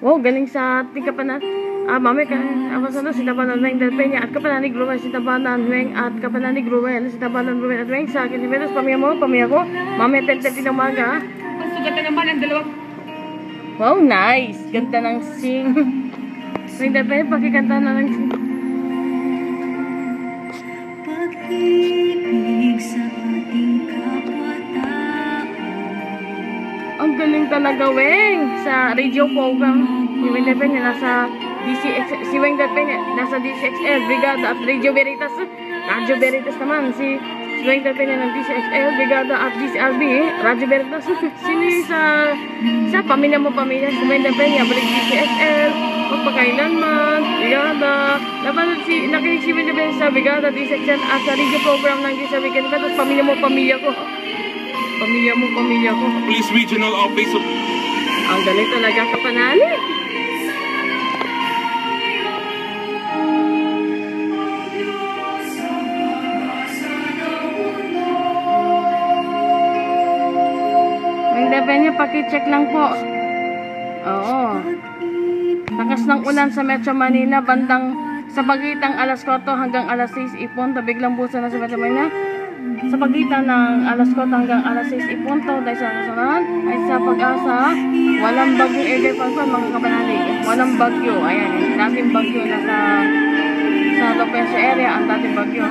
Wow, galing sa tingkapanan. Mami ka, ako sa si tabanan ng Delpenia at kapanan ni Gruwen, si tabanan Huweng at kapanan ni Gruwen, si tabanan Gruwen at Huweng sa akin. Pero pamilya mo, pamilya ko. Mami, 10:30 ng umaga. Pasugatan naman ang dalawang. Wow, nice. Ganda ng sing. Ng Delpenia, pakikanta na ng sing. Pag-ibig sa ating kapwa-tao. Ang galing talaga, Weng. Sa radio program. Si Weng Delpenia nasa DCX, si Weng Delpenia nasa DCXL, Brigada at Radio Veritas. Radio Veritas naman, si Weng Delpenia ng DCXL, Brigada at DCRB, Radio Veritas. Sino sa pamilya mo, pamilya? Si Weng Delpenia, balik DCXL, magpakailanman, Brigada. Nakinig si Weng Delpenia sa Brigada, DCXL at sa radio program ng DCRB. Tapos pamilya mo, pamilya ko. Pamilya mo, pamilya ko. Police Regional Office of... Ang galing talaga, kapanali. Penya, paki-check lang po. Oo. Lakas ng ulan sa Metro Manila, bandang sa pagitan alas 4 hanggang alas 6 ipon, biglang busa na sa Metro Manila. Sa pagitan ng alas 4 hanggang alas 6 ipon, dahil sa kasunod, ay sa Pag-asa, walang bagyong area pa mga kapanali. Walang bagyo. Ayan, dating bagyo na sa Lopenso area, ang dating bagyo.